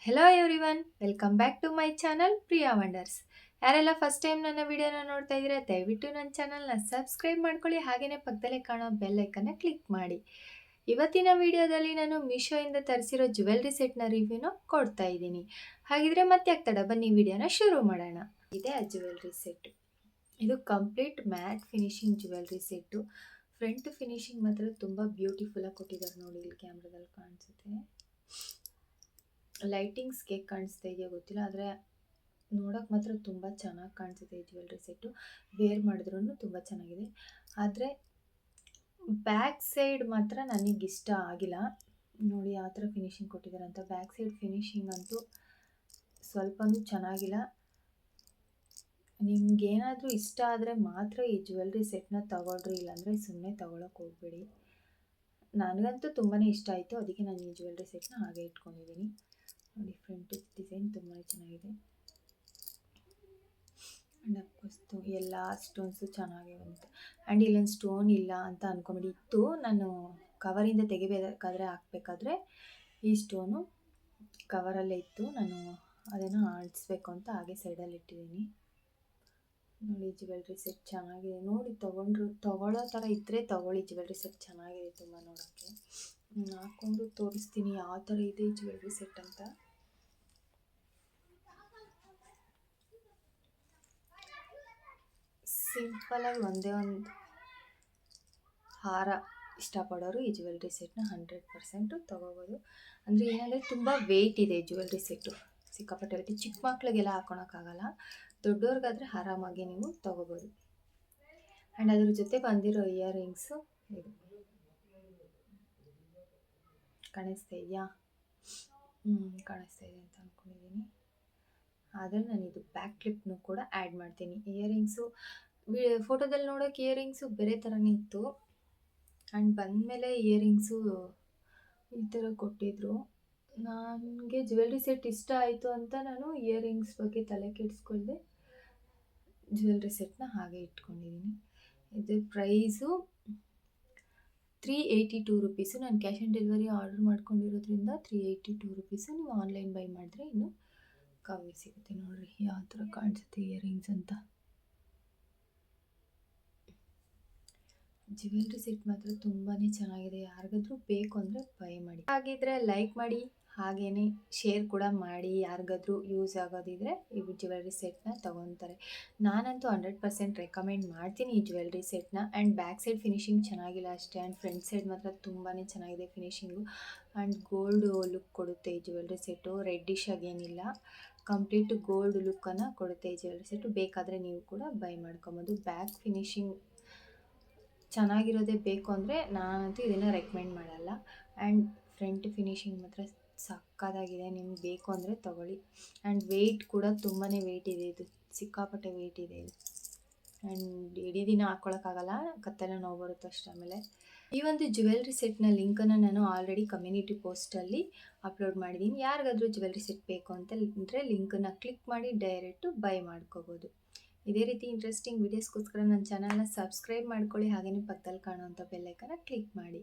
Hello everyone, welcome back to my channel Priya wonders. ಯಾರೆಲ್ಲ first time ನನ್ನ ವಿಡಿಯೋನ ನೋಡ್ತಾ ಇದ್ದೀರಾ ದಯವಿಟ್ಟು ನನ್ನ ಚಾನಲ್ನ ಸಬ್ಸ್ಕ್ರೈಬ್ ಮಾಡ್ಕೊಳ್ಳಿ, ಹಾಗೆಯೇ ಪಕ್ಕದಲ್ಲೇ ಕಾಣೋ ಬೆಲ್ ಐಕನ್ನ ಕ್ಲಿಕ್ ಮಾಡಿ. ಇವತ್ತಿನ ವಿಡಿಯೋದಲ್ಲಿ ನಾನು ಮೀಶೋಯಿಂದ ತರಿಸಿರೋ ಜ್ಯುವೆಲ್ರಿ ಸೆಟ್ನ ರಿವ್ಯೂನ ಕೊಡ್ತಾ ಇದ್ದೀನಿ. ಹಾಗಿದ್ರೆ ಮತ್ತೆ ಆಗ್ತಡ ಬನ್ನಿ ವಿಡಿಯೋನ ಶುರು ಮಾಡೋಣ. ಇದೆ ಆ ಜ್ಯುವೆಲ್ರಿ ಸೆಟ್. ಇದು complete mat finishing jewellery set. Front finishing ಮಾತ್ರ ತುಂಬ ಬ್ಯೂಟಿಫುಲ್ಲಾಗಿ ಕೊಟ್ಟಿದ್ದಾರೆ ನೋಡಿ, ಇಲ್ಲಿ ಕ್ಯಾಮ್ರಾದಲ್ಲಿ ಕಾಣಿಸುತ್ತೆ. ಲೈಟಿಂಗ್ಸ್ ಹೇಗೆ ಕಾಣಿಸ್ತಾ ಇದೆಯೋ ಗೊತ್ತಿಲ್ಲ, ಆದರೆ ನೋಡೋಕೆ ಮಾತ್ರ ತುಂಬ ಚೆನ್ನಾಗಿ ಕಾಣಿಸುತ್ತೆ ಈ ಜ್ಯುವೆಲ್ರಿ ಸೆಟ್ಟು. ವೇರ್ ಮಾಡಿದ್ರೂ ತುಂಬ ಚೆನ್ನಾಗಿದೆ. ಆದರೆ ಬ್ಯಾಕ್ ಸೈಡ್ ಮಾತ್ರ ನನಗಿಷ್ಟ ಆಗಿಲ್ಲ. ನೋಡಿ ಯಾವ ಥರ ಫಿನಿಶಿಂಗ್ ಕೊಟ್ಟಿದ್ದಾರೆ ಅಂತ. ಬ್ಯಾಕ್ ಸೈಡ್ ಫಿನಿಶಿಂಗ್ ಅಂತೂ ಸ್ವಲ್ಪನೂ ಚೆನ್ನಾಗಿಲ್ಲ. ನಿಮ್ಗೇನಾದರೂ ಇಷ್ಟ ಆದರೆ ಮಾತ್ರ ಈ ಜ್ಯುವೆಲ್ರಿ ಸೆಟ್ನ ತಗೊಳ್ರಿ, ಇಲ್ಲಾಂದರೆ ಸುಮ್ಮನೆ ತಗೊಳಕ್ಕೆ ಹೋಗ್ಬೇಡಿ. ನನಗಂತೂ ತುಂಬಾ ಇಷ್ಟ ಆಯಿತು, ಅದಕ್ಕೆ ನಾನು ಈ ಜ್ಯುವೆಲ್ರಿ ಸೆಟ್ನ ಹಾಗೆ ಇಟ್ಕೊಂಡಿದ್ದೀನಿ. ನೋಡಿ, ಫ್ರಂಟ್ ಡಿಸೈನ್ ತುಂಬಾ ಚೆನ್ನಾಗಿದೆ. ಆ್ಯಂಡ್ ಅಫ್ಕೋರ್ಸ್ ಎಲ್ಲ ಸ್ಟೋನ್ಸು ಚೆನ್ನಾಗೇ ಬಂತು. ಆ್ಯಂಡ್ ಇಲ್ಲೊಂದು ಸ್ಟೋನ್ ಇಲ್ಲ ಅಂತ ಅಂದ್ಕೊಂಬಿಡಿ, ಇತ್ತು. ನಾನು ಕವರಿಂದ ತೆಗಿಬೇಕಾದ್ರೆ ಹಾಕ್ಬೇಕಾದ್ರೆ ಈ ಸ್ಟೋನು ಕವರಲ್ಲೇ ಇತ್ತು. ನಾನು ಅದನ್ನು ಆಡಿಸ್ಬೇಕು ಅಂತ ಹಾಗೆ ಸೈಡಲ್ಲಿ ಇಟ್ಟಿದ್ದೀನಿ. ನೋಡಿ, ಜ್ಯುವೆಲ್ರಿ ಸೆಟ್ ಚೆನ್ನಾಗಿದೆ. ನೋಡಿ, ತಗೊಳ್ಳೋ ಥರ ಇದ್ದರೆ ತಗೊಳ್ಳಿ. ಜ್ಯುವೆಲ್ರಿ ಸೆಟ್ ಚೆನ್ನಾಗಿದೆ ತುಂಬ ನೋಡೋಕ್ಕೆ. ನಾನು ಹಾಕ್ಕೊಂಡು ತೋರಿಸ್ತೀನಿ ಯಾವ ಥರ ಇದೆ ಈ ಜ್ಯುವೆಲ್ರಿ ಸೆಟ್ ಅಂತ. ಸಿಂಪಲಾಗಿ ಒಂದೇ ಒಂದು ಹಾರ ಇಷ್ಟಪಡೋರು ಈ ಜ್ಯುವೆಲ್ರಿ ಸೆಟ್ನ 100% ತೊಗೋಬೋದು. ಅಂದರೆ ಏನಂದರೆ ತುಂಬ ವೆಯ್ಟ್ ಇದೆ ಜ್ಯುವೆಲ್ರಿ ಸೆಟ್ಟು, ಸಿಕ್ಕಾಪಟ್ಟೆ ವೆಯ್ಟ್. ಚಿಕ್ಕ ಮಕ್ಳಿಗೆಲ್ಲ ಹಾಕೊಳಕ್ಕಾಗಲ್ಲ, ದೊಡ್ಡವ್ರಿಗಾದರೆ ಆರಾಮಾಗಿ ನೀವು ತೊಗೋಬೋದು. ಆ್ಯಂಡ್ ಅದ್ರ ಜೊತೆ ಬಂದಿರೋ ಇಯರಿಂಗ್ಸು ಇದು ಕಾಣಿಸ್ತಾ ಇದೆಯಾ? ಕಾಣಿಸ್ತಾ ಇದೆ ಅಂತ ಅಂದ್ಕೊಂಡಿದ್ದೀನಿ. ಆದರೆ ನಾನು ಇದು ಬ್ಯಾಕ್ ಕ್ಲಿಪ್ನು ಕೂಡ ಆ್ಯಡ್ ಮಾಡ್ತೀನಿ. ಇಯರಿಂಗ್ಸು ಫೋಟೋದಲ್ಲಿ ನೋಡೋಕೆ ಇಯರಿಂಗ್ಸು ಬೇರೆ ಥರನೇ ಇತ್ತು. ಆ್ಯಂಡ್ ಬಂದಮೇಲೆ ಇಯರಿಂಗ್ಸು ಈ ಥರ ಕೊಟ್ಟಿದ್ರು. ನನಗೆ ಜ್ಯುವೆಲ್ರಿ ಸೆಟ್ ಇಷ್ಟ ಆಯಿತು ಅಂತ ನಾನು ಇಯರಿಂಗ್ಸ್ ಬಗ್ಗೆ ತಲೆ ಕೆಡಿಸ್ಕೊಳ್ದೆ ಜ್ಯುವೆಲ್ರಿ ಸೆಟ್ನ ಹಾಗೆ ಇಟ್ಕೊಂಡಿದ್ದೀನಿ. ಇದು ಪ್ರೈಸು 382 ರುಪೀಸು. ನಾನು ಕ್ಯಾಶ್ ಆನ್ ಡೆಲಿವರಿ ಆರ್ಡರ್ ಮಾಡ್ಕೊಂಡಿರೋದ್ರಿಂದ 382 ರುಪೀಸು. ನೀವು ಆನ್ಲೈನ್ ಬೈ ಮಾಡಿದ್ರೆ ಇನ್ನೂ ಕಮ್ಮಿ ಸಿಗುತ್ತೆ. ನೋಡಿರಿ ಯಾವ ಥರ ಕಾಣಿಸುತ್ತೆ ಇಯರಿಂಗ್ಸ್ ಅಂತ. ಜ್ಯುವೆಲ್ರಿ ಸೆಟ್ ಮಾತ್ರ ತುಂಬಾ ಚೆನ್ನಾಗಿದೆ. ಯಾರಿಗಾದ್ರೂ ಬೇಕು ಅಂದರೆ ಬೈ ಮಾಡಿ. ಹಾಗಿದ್ರೆ ಲೈಕ್ ಮಾಡಿ, ಹಾಗೆಯೇ ಶೇರ್ ಕೂಡ ಮಾಡಿ. ಯಾರಿಗಾದ್ರೂ ಯೂಸ್ ಆಗೋದಿದ್ರೆ ಈ ಜ್ಯುವೆಲ್ರಿ ಸೆಟ್ನ ತೊಗೊತಾರೆ. ನಾನಂತೂ 100% ರೆಕಮೆಂಡ್ ಮಾಡ್ತೀನಿ ಈ ಜ್ಯುವೆಲ್ರಿ ಸೆಟ್ನ. ಆ್ಯಂಡ್ ಬ್ಯಾಕ್ ಸೈಡ್ ಫಿನಿಶಿಂಗ್ ಚೆನ್ನಾಗಿಲ್ಲ ಅಷ್ಟೇ. ಆ್ಯಂಡ್ ಫ್ರಂಟ್ ಸೈಡ್ ಮಾತ್ರ ತುಂಬಾ ಚೆನ್ನಾಗಿದೆ ಫಿನಿಶಿಂಗು. ಆ್ಯಂಡ್ ಗೋಲ್ಡ್ ಲುಕ್ ಕೊಡುತ್ತೆ ಈ ಜ್ಯುವೆಲ್ರಿ ಸೆಟ್ಟು. ರೆಡ್ಡಿಶ್ ಆಗೇನಿಲ್ಲ, ಕಂಪ್ಲೀಟ್ ಗೋಲ್ಡ್ ಲುಕ್ಕನ್ನು ಕೊಡುತ್ತೆ ಈ ಜ್ಯುವೆಲ್ರಿ ಸೆಟ್ಟು. ಬೇಕಾದರೆ ನೀವು ಕೂಡ ಬೈ ಮಾಡ್ಕೊಬೋದು. ಬ್ಯಾಕ್ ಫಿನಿಶಿಂಗ್ ಚೆನ್ನಾಗಿರೋದೇ ಬೇಕು ಅಂದರೆ ನಾನಂತೂ ಇದನ್ನು ರೆಕಮೆಂಡ್ ಮಾಡಲ್ಲ. ಆ್ಯಂಡ್ ಫ್ರಂಟ್ ಫಿನಿಶಿಂಗ್ ಮಾತ್ರ ಸಕ್ಕತ್ತಾಗಿದೆ. ನಿಮ್ಗೆ ಬೇಕು ಅಂದರೆ ತೊಗೊಳ್ಳಿ. ಆ್ಯಂಡ್ ವೆಯ್ಟ್ ಕೂಡ ತುಂಬಾ ವೆಯ್ಟ್ ಇದೆ, ಇದು ಸಿಕ್ಕಾಪಟ್ಟೆ ವೆಯ್ಟ್ ಇದೆ ಇದು. ಆ್ಯಂಡ್ ಇಡೀ ದಿನ ಹಾಕ್ಕೊಳಕ್ಕಾಗಲ್ಲ, ಕತ್ತೆಲ್ಲ ನೋವು ಬರುತ್ತೆ ಅಷ್ಟೇ. ಆಮೇಲೆ ಈ ಒಂದು ಜ್ಯುವೆಲ್ರಿ ಸೆಟ್ನ ಲಿಂಕನ್ನು ನಾನು ಆಲ್ರೆಡಿ ಕಮ್ಯುನಿಟಿ ಪೋಸ್ಟಲ್ಲಿ ಅಪ್ಲೋಡ್ ಮಾಡಿದ್ದೀನಿ. ಯಾರಿಗಾದ್ರೂ ಜ್ಯುವೆಲ್ರಿ ಸೆಟ್ ಬೇಕು ಅಂತ ಅಂದರೆ ಲಿಂಕನ್ನು ಕ್ಲಿಕ್ ಮಾಡಿ ಡೈರೆಕ್ಟು ಬೈ ಮಾಡ್ಕೋಬೋದು. ಇದೇ ರೀತಿ ಇಂಟ್ರೆಸ್ಟಿಂಗ್ ವೀಡಿಯೋಸ್ಗೋಸ್ಕರ ನನ್ನ ಚಾನಲ್ನ ಸಬ್ಸ್ಕ್ರೈಬ್ ಮಾಡ್ಕೊಳ್ಳಿ, ಹಾಗೆಯೇ ಪಕ್ಕದಲ್ಲಿ ಕಾಣುವಂಥ ಬೆಲ್ ಐಕನ್ನ ಕ್ಲಿಕ್ ಮಾಡಿ.